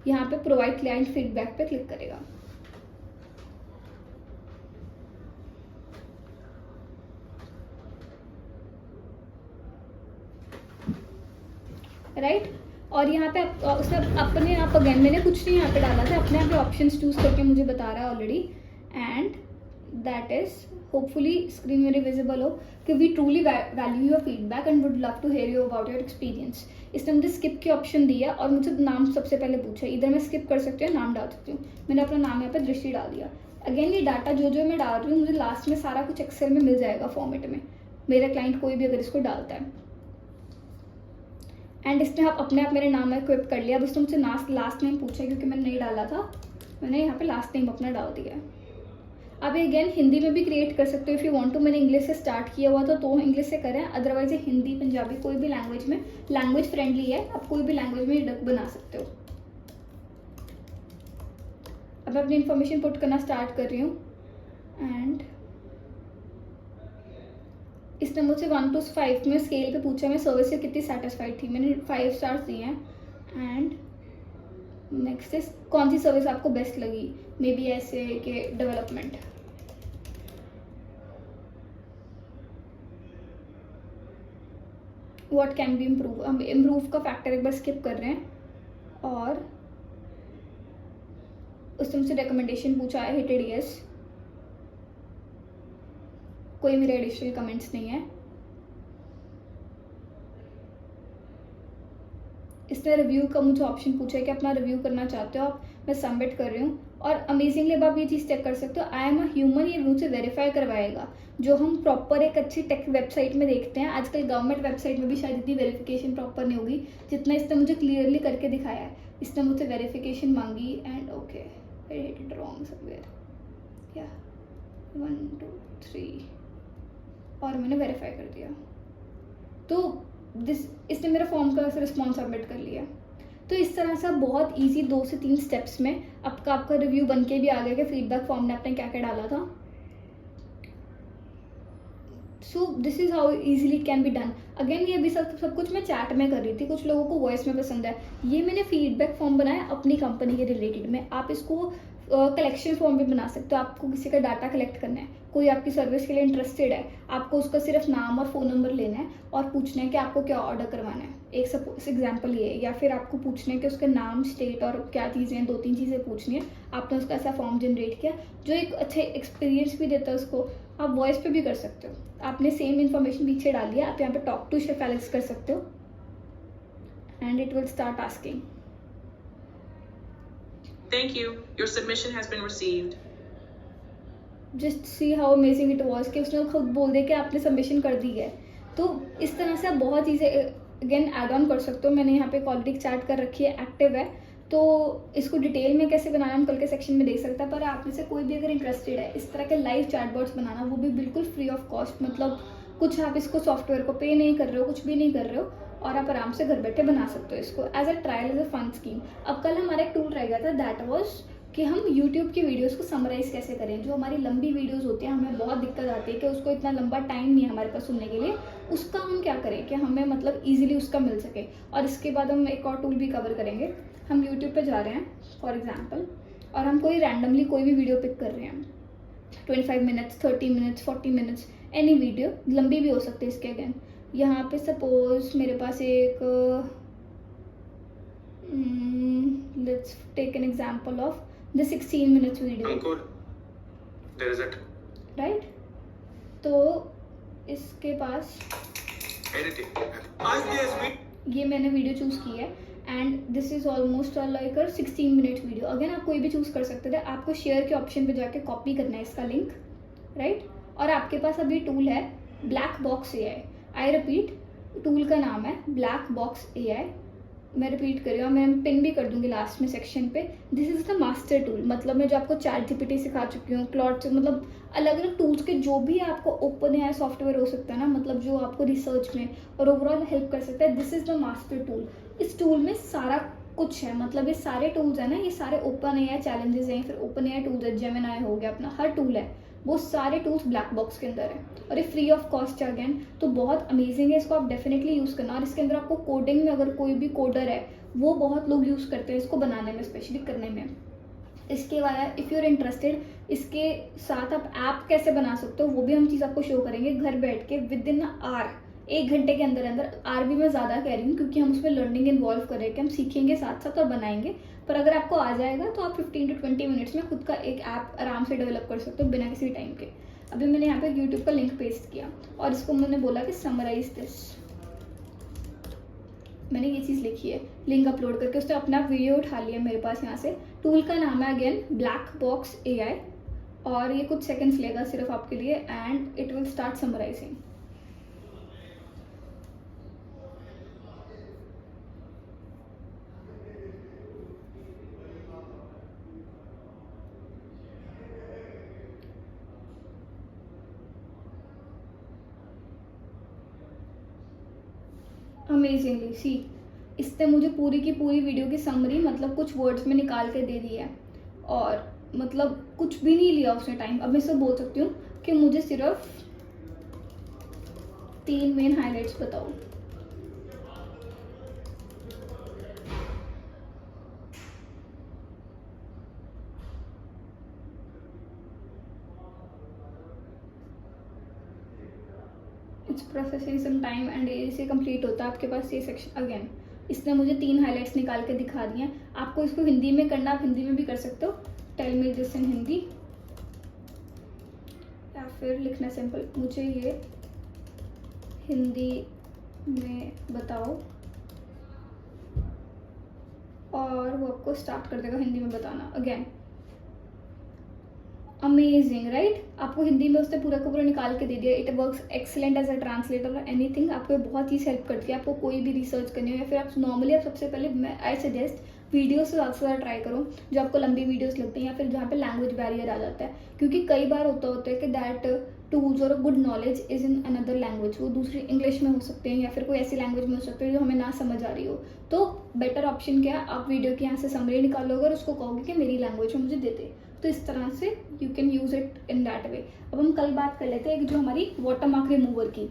यहाँ पे प्रोवाइड क्लाइंट फीडबैक पे क्लिक करेगा, राइट। और यहाँ पे उसने अपने आप अगेन मैंने कुछ नहीं यहाँ पे डाला था, अपने आप ऑप्शंस चूज करके मुझे बता रहा है already, and that is hopefully screen मेरी विजिबल हो कि we truly value your feedback and would love to hear you about your experience. इसने मुझे स्किप की ऑप्शन दी है और मुझे नाम सबसे पहले पूछा, इधर मैं स्किप कर सकती हूँ, नाम डाल सकती हूँ। मैंने अपना नाम यहाँ पे दृष्टि डाल दिया। अगेन ये डाटा जो जो मैं डाल रही हूँ मुझे लास्ट में सारा कुछ एक्सेल में मिल जाएगा फॉर्मेट में, मेरा क्लाइंट कोई भी अगर इसको डालता है। एंड इसने आप अपने आप मेरे नाम इक्विप कर लिया। अब इसने मुझसे लास्ट नेम पूछा क्योंकि मैंने नहीं डाला था, मैंने यहाँ पे लास्ट नेम अपना डाल दिया। अब अगेन हिंदी में भी क्रिएट कर सकते हो इफ़ यू वांट टू। मैंने इंग्लिश से स्टार्ट किया हुआ था तो इंग्लिश से करें, अदरवाइज हिंदी पंजाबी कोई भी लैंग्वेज में, लैंग्वेज फ्रेंडली है, आप कोई भी लैंग्वेज में डक बना सकते हो। अब मैं अपनी इन्फॉर्मेशन पुट करना स्टार्ट कर रही हूँ एंड इसने मुझसे 1 to 5 में स्केल पे पूछा मैं सर्विस से कितनी सेटिस्फाइड थी, मैंने 5 स्टार्स दिए हैं। एंड नेक्स्ट इज कौन सी सर्विस आपको बेस्ट लगी, मे बी ऐसे कि development. What can be improve, हम इम्प्रूव का फैक्टर एक बार स्किप कर रहे हैं। और उसने मुझसे रिकमेंडेशन पूछा है, हिटेड यस, कोई मेरे एडिशनल कमेंट्स नहीं है। इसने रिव्यू का मुझे ऑप्शन पूछा है कि अपना रिव्यू करना चाहते हो आप, मैं सबमिट कर रही हूँ। और अमेजिंगली अब आप ये चीज़ चेक कर सकते हो, आई एम अ ह्यूमन, ये मुझे वेरीफाई करवाएगा जो हम प्रॉपर एक अच्छी टेक वेबसाइट में देखते हैं। आजकल गवर्नमेंट वेबसाइट में भी शायद इतनी वेरिफिकेशन प्रॉपर नहीं होगी जितना इसने मुझे क्लियरली करके दिखाया है। इसने मुझसे वेरिफिकेशन मांगी and okay I hit it wrong somewhere, या 1 2 3 और मैंने वेरीफाई कर दिया। तो इसने मेरा फॉर्म का रिस्पॉन्स सबमिट कर लिया। तो इस तरह से बहुत इजी 2 से 3 स्टेप्स में आपका रिव्यू बन के भी आ गया कि फीडबैक फॉर्म ने आपने क्या क्या डाला था। So this is how easily can be done. Again ये भी सब कुछ मैं चैट में कर रही थी, कुछ लोगों को वॉइस में पसंद है। ये मैंने फीडबैक फॉर्म बनाया अपनी कंपनी के रिलेटेड में। आप इसको कलेक्शन फॉर्म भी बना सकते हो। आपको किसी का डाटा कलेक्ट करना है, कोई आपकी सर्विस के लिए इंटरेस्टेड है, आपको उसका सिर्फ नाम और फ़ोन नंबर लेना है और पूछना है कि आपको क्या ऑर्डर करवाना है। एक सपोज एग्जांपल ये है, या फिर आपको पूछना है कि उसका नाम, स्टेट और क्या चीज़ें हैं, 2-3 चीज़ें पूछनी है। आपने उसका ऐसा फॉर्म जनरेट किया जो एक अच्छे एक्सपीरियंस भी देता है उसको। आप वॉइस पे भी कर सकते हो। आपने सेम इन्फॉर्मेशन पीछे डाली है, आप यहाँ पे टॉक टू शेफ एलेक्स कर सकते हो and it will start asking. Thank you. Your submission has been received. Just see how amazing it was कि उसने खुद बोल दे कि आपने सबमिशन कर दी है। तो इस तरह से आप बहुत चीज़ें अगेन ऐड ऑन कर सकते हो। मैंने यहाँ पे ऑलरेडी चैट कर रखी है, एक्टिव है, तो इसको डिटेल में कैसे बनाना हम कल के सेक्शन में देख सकता है। पर आप में से कोई भी अगर इंटरेस्टेड है इस तरह के लाइव चैटबॉट्स बनाना, वो भी बिल्कुल फ्री ऑफ कॉस्ट, मतलब कुछ आप इसको सॉफ्टवेयर को पे नहीं कर रहे हो, कुछ भी नहीं कर रहे हो, और आप आराम से घर बैठे बना सकते हो इसको as a trial, as a fun scheme. अब कल हमारा एक टूल रह गया था, दैट वाज कि हम YouTube की वीडियोस को समराइज़ कैसे करें। जो हमारी लंबी वीडियोस होती हैं, हमें बहुत दिक्कत आती है कि उसको इतना लंबा टाइम नहीं है हमारे पास सुनने के लिए, उसका हम क्या करें कि हमें मतलब ईजिली उसका मिल सके। और इसके बाद हम एक और टूल भी कवर करेंगे। हम YouTube पे जा रहे हैं फॉर एग्जाम्पल, और हम कोई रैंडमली कोई भी वीडियो पिक कर रहे हैं, 25 minutes, 30 minutes, 40 minutes, any video, लंबी भी हो सकती है इसके। अगेन यहाँ पे सपोज मेरे पास एक let's take an example of the 16 minutes video, Ankur, there is it. Right. तो इसके पास Editing. ये मैंने वीडियो चूज़ की है and this is almost like 16 minute video. Again आप कोई भी चूज़ कर सकते थे, आपको शेयर के ऑप्शन पे जाके कॉपी करना है इसका लिंक, राइट। और आपके पास अभी टूल है black box AI। I repeat, tool का नाम है ब्लैक बॉक्स AI। मैं रिपीट कर रही हूँ, मैं पिन भी कर दूंगी लास्ट में सेक्शन पे। This is the master tool. मतलब मैं जो आपको ChatGPT सिखा चुकी हूँ, क्लॉड, मतलब अलग अलग टूल्स के जो भी आपको ओपन AI सॉफ्टवेयर हो सकता है ना, मतलब जो आपको रिसर्च में और ओवरऑल हेल्प कर सकता है, this is the master tool. इस टूल में सारा कुछ है, मतलब ये सारे टूल्स हैं ना, ये सारे ओपन AI चैलेंजेस हैं, फिर ओपन AI टूल्स है, जेमिनाई हो गया अपना, हर टूल है, वो सारे टूल्स ब्लैक बॉक्स के अंदर है और ये फ्री ऑफ कॉस्ट है। अगेन तो बहुत अमेजिंग है, इसको आप डेफिनेटली यूज़ करना। और इसके अंदर आपको कोडिंग में अगर कोई भी कोडर है, वो बहुत लोग यूज़ करते हैं इसको बनाने में, स्पेशली करने में। इसके बाद इफ़ यू आर इंटरेस्टेड, इसके साथ आप ऐप कैसे बना सकते हो वो भी हम चीज़ आपको शो करेंगे घर बैठ के विद इन आवर, 1 घंटे के अंदर अंदर। आर भी मैं ज़्यादा कह रही हूँ क्योंकि हम उसमें लर्निंग इन्वॉल्व कर रहे हैं कि हम सीखेंगे साथ साथ और बनाएंगे। पर अगर आपको आ जाएगा तो आप 15 to 20 मिनट्स में खुद का एक ऐप आराम से डेवलप कर सकते हो बिना किसी टाइम के। अभी मैंने यहाँ पे यूट्यूब का लिंक पेस्ट किया और इसको मैंने बोला कि समराइज दिस। मैंने ये चीज़ लिखी है, लिंक अपलोड करके उसने अपना वीडियो उठा लिया मेरे पास यहाँ से। टूल का नाम है अगेन ब्लैक बॉक्स AI और ये कुछ सेकंड्स लेगा सिर्फ आपके लिए and it will start summarising. Amazingly see, इसने मुझे पूरी की पूरी वीडियो की समरी मतलब कुछ वर्ड्स में निकाल के दे दी है और मतलब कुछ भी नहीं लिया उसने टाइम। अब मैं इससे बोल सकती हूँ कि मुझे सिर्फ 3 मेन हाइलाइट्स बताओ। It's processing some time and इसे कंप्लीट होता है आपके पास ये सेक्शन। अगेन इसने मुझे 3 हाइलाइट्स निकाल के दिखा दिए हैं। आपको इसको हिंदी में करना, आप हिंदी में भी कर सकते हो। Tell me this in Hindi, या फिर लिखना सिंपल, मुझे ये हिंदी में बताओ, और वो आपको स्टार्ट कर देगा हिंदी में बताना। अगेन अमेजिंग राइट, आपको हिंदी में उसने पूरा का पूरा निकाल के दे दिया। It works excellent as a translator और एनीथिंग। आपको बहुत चीज़ हेल्प करती है, आपको कोई भी रिसर्च करनी हो या फिर आप नॉर्मली, आप सबसे पहले मैं आई सजेस्ट वीडियो से ज़्यादा से ज़्यादा ट्राई करो जो आपको लंबी वीडियोस लगती हैं या फिर जहाँ पे लैंग्वेज बैरियर आ जाता है। क्योंकि कई बार होता है कि दैट टूल्स और good knowledge is in another language, वो दूसरी इंग्लिश में हो सकते हैं या फिर कोई ऐसी लैंग्वेज में हो सकते हैं जो हमें ना समझ आ रही हो। तो बेटर ऑप्शन क्या है, आप वीडियो की यहाँ से समरी निकालोगे और उसको कहोगे कि मेरी लैंग्वेज में मुझे दे दे। तो इस तरह से you can use it in that way. अब हम कल बात कर लेते हैं एक जो हमारी वाटरमार्क रिमूवर की,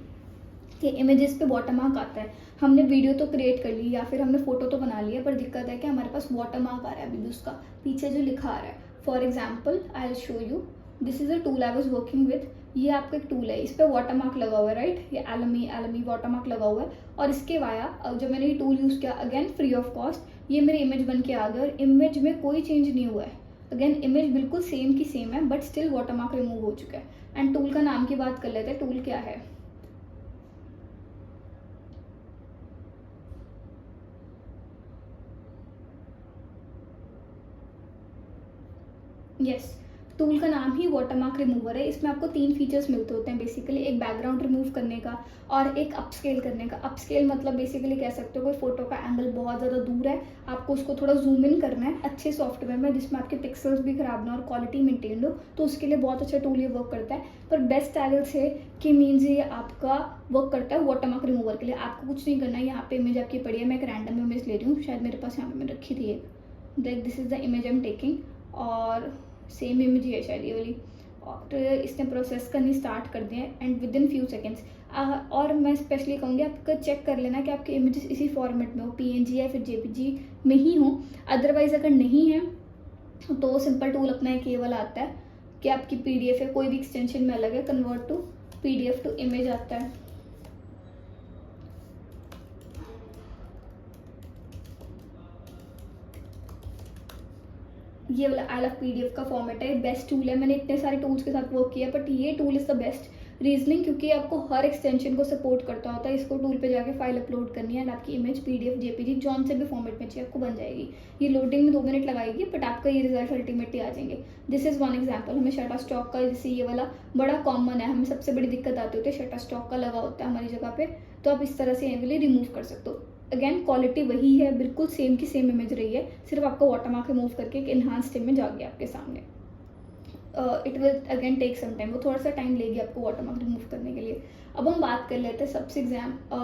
कि इमेजेस पे वाटरमार्क आता है। हमने वीडियो तो क्रिएट कर ली या फिर हमने फोटो तो बना लिया, पर दिक्कत है कि हमारे पास वाटरमार्क आ रहा है अभी भी, उसका पीछे जो लिखा आ रहा है। For example I will show you, this is a tool I was working with. ये आपका एक टूल है, इस पर वाटरमार्क लगा हुआ है राइट, ये एलमी वाटरमार्क लगा हुआ है। और इसके वाया जब मैंने ये टूल यूज़ किया, अगेन फ्री ऑफ कॉस्ट, ये मेरी इमेज बन के आ गया और इमेज में कोई चेंज नहीं हुआ है। अगेन इमेज बिल्कुल सेम की सेम है बट स्टिल वाटरमार्क रिमूव हो चुका है। एंड टूल का नाम की बात कर लेते हैं, टूल क्या है। यस, टूल का नाम ही वाटरमार्क रिमूवर है। इसमें आपको 3 फीचर्स मिलते होते हैं बेसिकली, एक बैकग्राउंड रिमूव करने का और एक अपस्केल करने का। अपस्केल मतलब बेसिकली कह सकते हो कोई फोटो का एंगल बहुत ज़्यादा दूर है, आपको उसको थोड़ा जूम इन करना है अच्छे सॉफ्टवेयर में जिसमें आपके पिक्सल्स भी खराब ना और क्वालिटी मेंटेन हो, तो उसके लिए बहुत अच्छा टूल ये वर्क करता है। पर बेस्ट एल्स है कि मीन्स ये आपका वर्क करता है वाटरमार्क रिमूवर के लिए। आपको कुछ नहीं करना है, यहाँ पे इमेज आपकी पड़ी है, मैं एक रैंडम इमेज ले रही हूँ, शायद मेरे पास यहाँ पे मैं रखी थी एक, like this is the image I am taking. और सेम इमेज ही है शायद ये वाली, और इसने प्रोसेस करनी स्टार्ट कर दिए and with in few seconds. और मैं स्पेशली कहूँगी आपका चेक कर लेना कि आपके इमेजेस इसी फॉर्मेट में हो, PNG या फिर JPG में ही हो। अदरवाइज़ अगर नहीं है तो सिंपल टूल अपना एक ये वाला आता है कि आपकी PDF है, कोई भी एक्सटेंशन में अलग है, convert to PDF to image आता है। ये वाला आई लव PDF का फॉर्मेट है, बेस्ट टूल है। मैंने इतने सारे टूल्स के साथ वर्क किया बट ये tool is the best reasoning, क्योंकि आपको हर एक्सटेंशन को सपोर्ट करता होता है। इसको टूल पे जाके फाइल अपलोड करनी है एंड आपकी इमेज PDF JPG जॉन से भी फॉर्मेट में चाहिए आपको बन जाएगी। ये लोडिंग में 2 मिनट लगाएगी बट आपका ये रिजल्ट अल्टीमेटली आ जाएंगे। This is one example. हमें शटरस्टॉक का, जैसे ये वाला बड़ा कॉमन है, हमें सबसे बड़ी दिक्कत आती होती है शटरस्टॉक का लगा होता है हमारी जगह पे, तो आप इस तरह से इजीली रिमूव कर सकते हो। अगेन क्वालिटी वही है, बिल्कुल सेम की सेम इमेज रही है, सिर्फ आपका वाटरमार्क रिमूव करके एक इन्हांस्ड इमेज आ गया आपके सामने। It will again take some time, वो थोड़ा सा टाइम लेगी आपको वाटरमार्क रिमूव करने के लिए। अब हम बात कर लेते हैं सबसे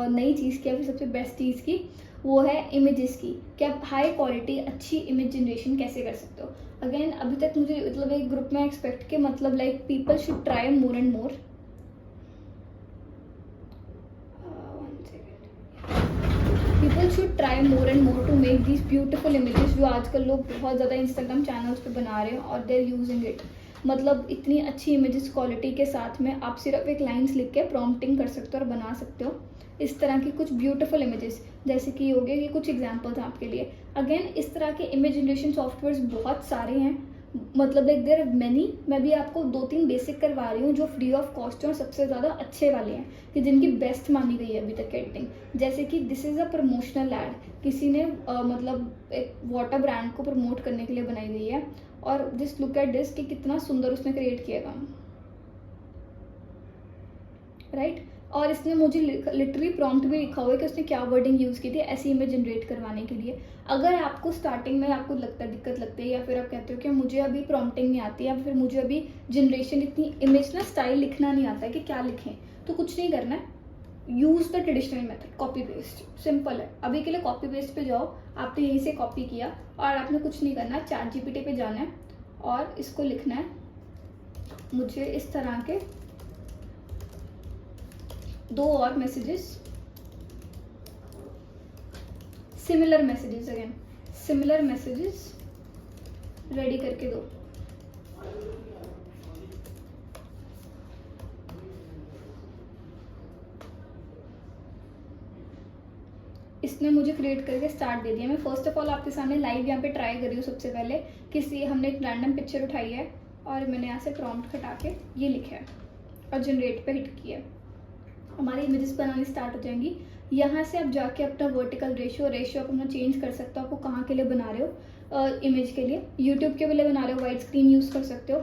नई चीज़ की या फिर सबसे बेस्ट चीज़ की, वो है इमेजेस की, कि आप हाई क्वालिटी अच्छी इमेज जनरेशन कैसे कर सकते हो। अगेन अभी तक मुझे मतलब एक ग्रुप में एक्सपेक्ट के मतलब like people should try more and more. People should try more and more to make this beautiful images, जो आजकल लोग बहुत ज़्यादा इंस्टाग्राम चैनल्स पे बना रहे हैं और दे आर यूजिंग इट। मतलब इतनी अच्छी इमेजेस क्वालिटी के साथ में आप सिर्फ एक लाइन्स लिख के प्रॉम्प्टिंग कर सकते हो और बना सकते हो इस तरह की कुछ ब्यूटीफुल इमेजेस, जैसे कि हो गए ये कुछ एग्जांपल्स हैं आपके लिए। अगेन इस तरह के इमेज जनरेशन सॉफ्टवेयर्स बहुत सारे हैं, मतलब लाइक देयर आर मेनी। मैं भी आपको 2-3 बेसिक करवा रही हूँ जो फ्री ऑफ कॉस्ट हैं और सबसे ज़्यादा अच्छे वाले हैं, कि जिनकी बेस्ट मानी गई है अभी तक एडिटिंग। जैसे कि this is a promotional ad, किसी ने मतलब एक वाटर ब्रांड को प्रमोट करने के लिए बनाई गई है, और जस्ट लुक एट दिस कि कितना सुंदर उसने क्रिएट किया काम, राइट। और इसने मुझे लिटरली प्रॉम्प्ट भी लिखा हुआ है कि उसने क्या वर्डिंग यूज़ की थी ऐसी इमेज जनरेट करवाने के लिए। अगर आपको स्टार्टिंग में आपको लगता है दिक्कत लगती है, या फिर आप कहते हो कि मुझे अभी प्रॉम्प्टिंग नहीं आती, या फिर मुझे अभी जनरेशन इतनी इमेज ना स्टाइल लिखना नहीं आता है कि क्या लिखें, तो कुछ नहीं करना है, use the traditional method, copy paste. Simple है। अभी के लिए कॉपी पेस्ट पे जाओ, आपने यहीं से कॉपी किया और आपने कुछ नहीं करना, ChatGPT पे जाना है और इसको लिखना है, मुझे इस तरह के 2 और messages, similar messages, again similar messages ready करके दो। इसने मुझे क्रिएट करके स्टार्ट दे दिया। मैं फर्स्ट ऑफ ऑल आपके सामने लाइव यहाँ पे ट्राई कर रही हूँ। सबसे पहले किसी हमने एक रैंडम पिक्चर उठाई है और मैंने यहाँ से प्रॉम्प्ट हटा के ये लिखा है और जनरेट पे हिट किया, हमारी इमेजेस बनानी स्टार्ट हो जाएंगी। यहाँ से आप जाके अपना वर्टिकल रेशियो आप अपना चेंज कर सकते हो, आपको कहाँ के लिए बना रहे हो, इमेज के लिए, यूट्यूब के लिए बना रहे हो, वाइड स्क्रीन यूज़ कर सकते हो।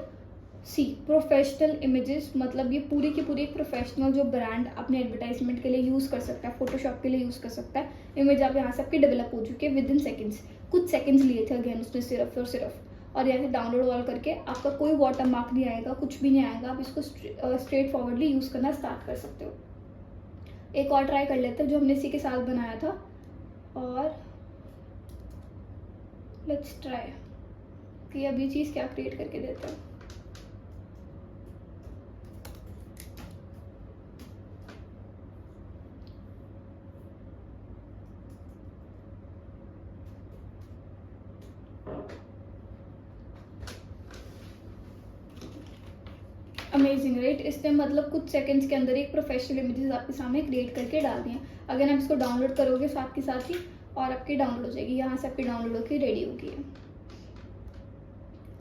प्रोफेशनल इमेजेस, मतलब ये पूरी की पूरी एक प्रोफेशनल जो ब्रांड अपने एडवर्टाइजमेंट के लिए यूज़ कर सकता है, फोटोशॉप के लिए यूज़ कर सकता है। इमेज आप यहाँ से आपकी डेवलप हो चुकी है विद इन सेकेंड्स, कुछ सेकेंड्स लिए थे अगेन उसने सिर्फ और सिर्फ। और यहाँ से डाउनलोड ऑल करके आपका कोई वाटर मार्क नहीं आएगा, कुछ भी नहीं आएगा, आप इसको स्ट्रेट फॉरवर्डली यूज़ करना स्टार्ट कर सकते हो। एक और ट्राई कर लेते हैं जो हमने इसी के साथ बनाया था, और लेट्स ट्राई कि अब ये चीज़ क्या क्रिएट करके देता है। Amazing, right. इसने मतलब कुछ सेकंड्स के अंदर एक प्रोफेशनल इमेजेस आपके सामने क्रिएट करके डाल दिए। अगर आप इसको डाउनलोड करोगे साथ के साथ ही, और आपकी डाउनलोड हो जाएगी, यहाँ से आपकी डाउनलोड होकर रेडी होगी है।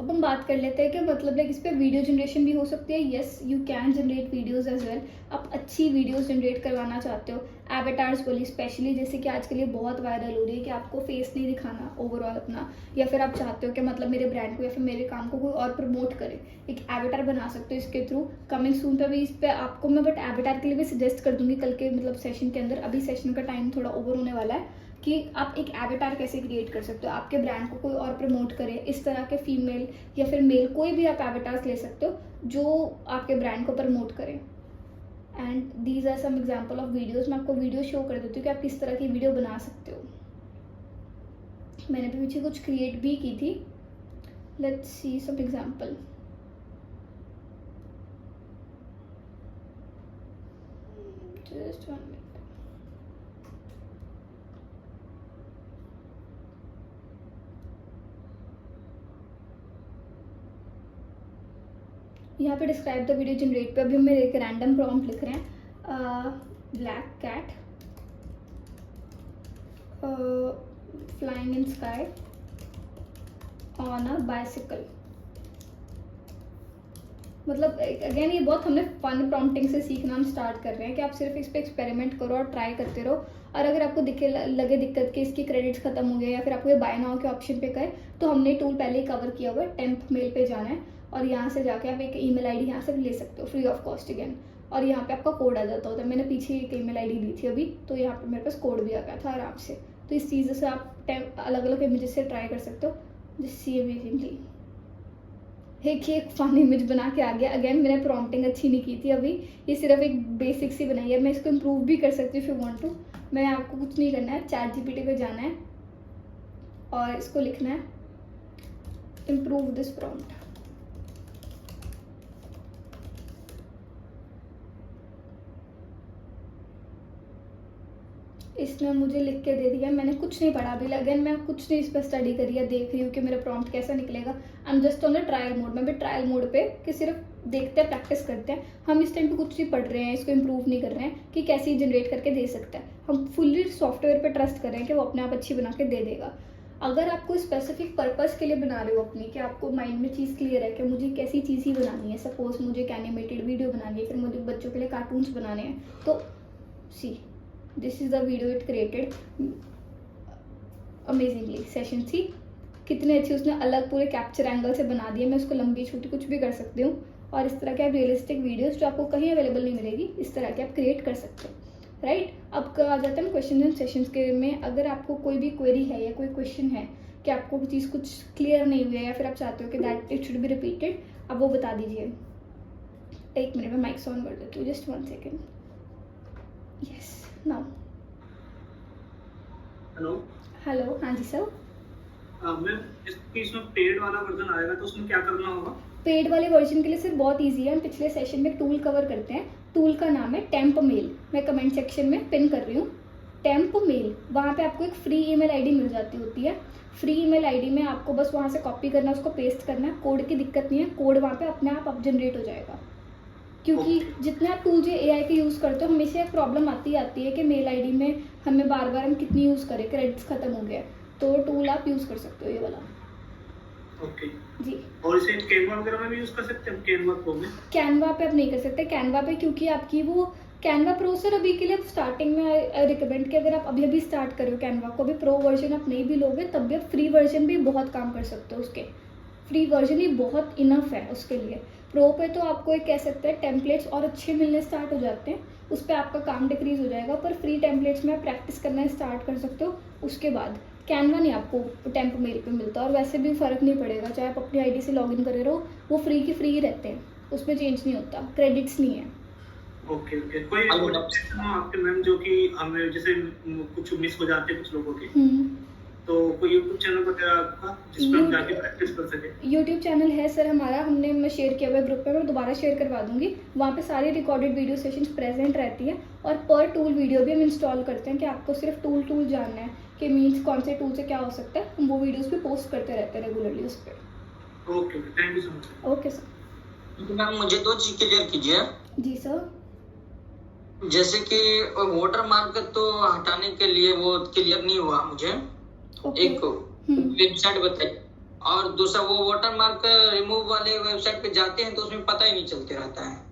अब हम बात कर लेते हैं कि मतलब लाइक इस पर वीडियो जनरेशन भी हो सकती है। Yes, you can generate videos as well. आप अच्छी वीडियोस जनरेट करवाना चाहते हो, एवेटार्स वाली स्पेशली, जैसे कि आज के लिए बहुत वायरल हो रही है कि आपको फेस नहीं दिखाना ओवरऑल अपना, या फिर आप चाहते हो कि मतलब मेरे ब्रांड को या फिर मेरे काम को कोई और प्रमोट करे, एक एवेटार बना सकते हो इसके थ्रू। कमिंग सून पे भी इस पर आपको मैं बट एवेटार के लिए भी सजेस्ट कर दूंगी कल के मतलब सेशन के अंदर। अभी सेशन का टाइम थोड़ा ओवर होने वाला है कि आप एक एवेटार कैसे क्रिएट कर सकते हो, आपके ब्रांड को कोई और प्रमोट करे। इस तरह के फीमेल या फिर मेल कोई भी आप एवेटार्स ले सकते हो जो आपके ब्रांड को प्रमोट करे। And these are some example of videos. मैं आपको वीडियो शो कर देती हूँ कि आप किस तरह की वीडियो बना सकते हो। मैंने भी पीछे कुछ क्रिएट भी की थी, Let's see some example. Just 1 minute. यहाँ पे डिस्क्राइब द वीडियो जनरेट पे अभी हम एक रैंडम प्रॉम्प्ट लिख रहे हैं. Black cat flying in sky on a bicycle. मतलब अगेन ये बहुत हमने फन प्रॉम्प्टिंग से सीखना हम स्टार्ट कर रहे हैं कि आप सिर्फ इस पे एक्सपेरिमेंट करो और ट्राई करते रहो. और अगर आपको लगे दिक्कत कि इसकी क्रेडिट्स खत्म हो गए या फिर आपको ये बाय नाउ के ऑप्शन पे गए, तो हमने टूल पहले ही कवर किया हुआ है. टेम्प मेल पे जाना है और यहाँ से जाके आप एक ईमेल आईडी यहाँ से भी ले सकते हो फ्री ऑफ कॉस्ट अगेन. और यहाँ पे आपका कोड आ जाता होता है. मैंने पीछे एक ईमेल आईडी दी थी अभी, तो यहाँ पे मेरे पास कोड भी आ गया था आराम से. तो इस चीज़ से आप अलग अलग इमेजेस से ट्राई कर सकते हो. जस्ट सी अमेजिंगली एक फन इमेज बना के आ गया. अगेन मैंने प्रॉम्प्टिंग अच्छी नहीं की थी अभी, ये सिर्फ एक बेसिक सी बनाई है. मैं इसको इम्प्रूव भी कर सकती हूँ इफ़ यू वांट टू. मैं आपको कुछ नहीं करना है, चैट जीपीटी पे जाना है और इसको लिखना है इम्प्रूव दिस प्रॉम्प्ट. इसने मुझे लिख के दे दिया. मैंने कुछ नहीं पढ़ा अभी. अगेन मैं कुछ नहीं इस पर स्टडी करी है, देख रही हूँ कि मेरा प्रॉम्प्ट कैसा निकलेगा. I am just on the trial mode. मैं भी ट्रायल मोड पे कि सिर्फ देखते हैं, प्रैक्टिस करते हैं. हम इस टाइम पे कुछ नहीं पढ़ रहे हैं, इसको इम्प्रूव नहीं कर रहे हैं कि कैसे जनरेट करके दे सकता है. हम फुल्ली सॉफ्टवेयर पे ट्रस्ट कर रहे हैं कि वो अपने आप अच्छी बना के दे देगा. अगर आप कोई स्पेसिफिक पर्पस के लिए बना रहे हो अपनी, कि आपको माइंड में चीज़ क्लियर है कि मुझे कैसी चीज़ ही बनानी है, सपोज मुझे एक एनिमेटेड वीडियो बनानी है, फिर मुझे बच्चों के लिए कार्टून्स बनाने हैं, तो see this is the video it created amazingly. Session थी कितने अच्छी उसने अलग पूरे कैप्चर एंगल से बना दिए. मैं उसको लंबी छोटी कुछ भी कर सकती हूँ. और इस तरह के आप रियलिस्टिक वीडियोस जो आपको कहीं अवेलेबल नहीं मिलेगी, इस तरह के आप क्रिएट कर सकते हो. राइट. अब आ जाता है क्वेश्चन एंड सेशंस के में. अगर आपको कोई भी क्वेरी है या कोई क्वेश्चन है कि आपको चीज़ कुछ क्लियर नहीं हुई है या फिर आप चाहते हो कि that it should be repeated, अब वो बता दीजिए. एक मिनट में माइक ऑन कर देती हूँ. Just 1 second. Yes now. Hello. हाँ जी सर. मैम इसमें पेड वाला वर्जन आएगा तो उसमें क्या करना होगा? पेड वाले वर्जन के लिए सर बहुत इजी है. हम पिछले सेशन में टूल कवर करते हैं. टूल का नाम है टेम्प मेल. मैं कमेंट सेक्शन में पिन कर रही हूँ टेम्प मेल. वहाँ पे आपको एक फ्री ईमेल आईडी मिल जाती होती है. फ्री ईमेल आईडी में आपको बस वहाँ से कॉपी करना, उसको पेस्ट करना है. कोड की दिक्कत नहीं है, कोड वहाँ पे अपने आप जनरेट हो जाएगा. क्योंकि जितने आप टूल जो एआई के यूज़ करते हो, हमेशा एक प्रॉब्लम आती है कि मेल आईडी में हमें बार बार हम कितनी यूज़ करें, क्रेडिट्स खत्म हो गए. तो टूल आप यूज़ कर सकते हो ये वाला. ओके जी. और इसे कैनवा वगैरह में भी यूज़ कर सकते हैं? कैनवा प्रो में? कैनवा पे आप नहीं कर सकते. कैनवा पे क्योंकि आपकी वो कैनवा प्रो सर अभी के लिए स्टार्टिंग में रिकमेंड कि अगर आप अभी स्टार्ट करो कैनवा को, अभी प्रो वर्जन आप नहीं भी लोगे तब भी आप फ्री वर्जन भी बहुत काम कर सकते हो. उसके फ्री वर्जन ही बहुत इनफ है उसके लिए. प्रो पे तो आपको एक कह सकते हैं टेम्पलेट्स और अच्छे मिलने स्टार्ट हो जाते हैं, उस पर आपका काम डिक्रीज हो जाएगा. पर फ्री टेम्पलेट्स में आप प्रैक्टिस करना स्टार्ट कर सकते हो. उसके बाद कैनवा नहीं आपको टेम्प मेल पे मिलता. और वैसे भी फ़र्क नहीं पड़ेगा, चाहे आप अपनी आईडी से लॉगिन करे रहो, वो फ्री के फ्री ही रहते हैं, उसमें चेंज नहीं होता, क्रेडिट्स नहीं है. Okay okay. कोई ऑप्शन हो आपके मैम जो कि हमें जैसे कुछ मिस हो जाते हैं कुछ लोगों के, तो कोई यूट्यूब चैनल वगैरह आपका जिस पर हम जाके प्रैक्टिस कर सके? यूट्यूब चैनल है सर हमारा, मैं शेयर किया हुआ है ग्रुप पे. मैं दोबारा शेयर करवा दूंगी. वहाँ पे सारी रिकॉर्डेड वीडियो सेशंस प्रेजेंट रहती है. और पर टूल वीडियो भी हम इंस्टॉल करते हैं कि आपको सिर्फ टूल जानना है कि मीन्स कौन से टूल से क्या हो सकता है. हम वो वीडियोज़ भी पोस्ट करते रहते हैं रेगुलरली उस पर. Okay thank you so much. Okay sir. तो मैम मुझे 2 चीज क्लियर कीजिए. जी सर. जैसे कि वाटर मार्क तो हटाने के लिए वो क्लियर नहीं हुआ मुझे. एक वेबसाइट बताइए. और दूसरा वो वाटर मार्क रिमूव वाले वेबसाइट पे जाते हैं तो उसमें पता ही नहीं चलते रहता है.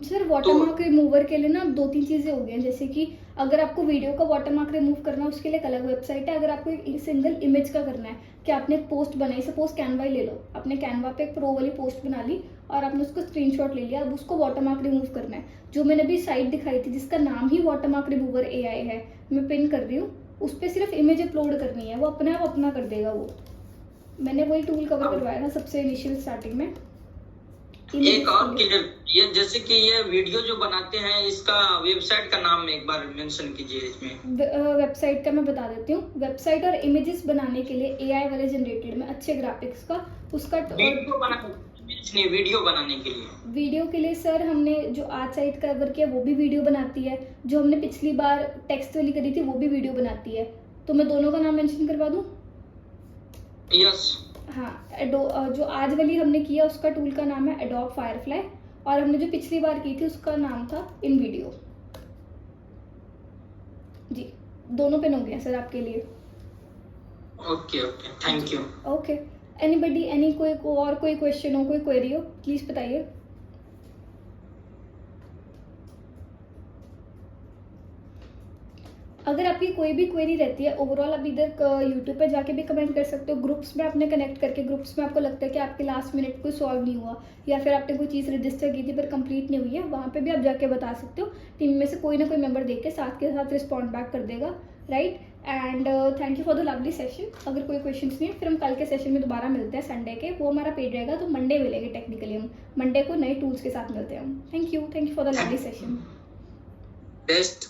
सर वाटरमार्क रिमूवर के लिए ना 2-3 चीज़ें हो गई हैं. जैसे कि अगर आपको वीडियो का वाटरमार्क रिमूव करना है उसके लिए एक अलग वेबसाइट है. अगर आपको एक सिंगल इमेज का करना है कि आपने एक पोस्ट बनाई, सपोज कैनवा ही ले लो, आपने कैनवा पे एक प्रो वाली पोस्ट बना ली और आपने उसको स्क्रीनशॉट ले लिया. अब उसको वाटरमार्क रिमूव करना है. जो मैंने अभी साइट दिखाई थी जिसका नाम ही वाटरमार्क रिमूवर एआई है, मैं पिन कर रही हूँ. उस पर सिर्फ इमेज अपलोड करनी है, वो अपने आप अपना कर देगा. वो मैंने वही टूल कवर करवाया था सबसे इनिशियल स्टार्टिंग में. एक और क्लियर, ये जैसे कि ये वीडियो जो बनाते हैं इसका वेबसाइट का नाम एक बार मेंशन कीजिए इसमें। वेबसाइट का मैं बता देती हूँ। वेबसाइट और इमेजेस बनाने के लिए एआई वाले जनरेटेड में अच्छे ग्राफिक्स का उसका वीडियो बनाने के लिए, वीडियो के लिए सर हमने जो आज साइट कवर किया वो भी वीडियो बनाती है, जो हमने पिछली बार टेक्स्ट वाली करी थी वो भी वीडियो बनाती है। तो मैं दोनों का नाम मेंशन करवा दूँ? यस। हाँ, जो आज वाली हमने किया उसका टूल का नाम है एडोब फायरफ्लाई, और हमने जो पिछली बार की थी उसका नाम था InVideo। जी, दोनों पेन हो गए सर आपके लिए। Okay, thank you. Okay, anybody any कोई और कोई क्वेश्चन हो, कोई क्वेरी हो, प्लीज बताइए। अगर आपकी कोई भी क्वेरी रहती है ओवरऑल, आप इधर यूट्यूब पे जाके भी कमेंट कर सकते हो, ग्रुप्स में आपने कनेक्ट करके, ग्रुप्स में आपको लगता है कि आपके लास्ट मिनट कोई सॉल्व नहीं हुआ या फिर आपने कोई चीज़ रजिस्टर की थी पर कंप्लीट नहीं हुई है, वहाँ पे भी आप जाके बता सकते हो। टीम में से कोई ना कोई मेंबर देख के साथ रिस्पॉन्ड बैक कर देगा, right. And thank you for the lovely session. अगर कोई क्वेश्चन नहीं है फिर हम कल के सेशन में दोबारा मिलते हैं संडे के, वो हमारा पेड रहेगा, तो मंडे मिलेंगे टेक्निकली, हम मंडे को नए टूल्स के साथ मिलते हैं हम। Thank you for the lovely session. Best.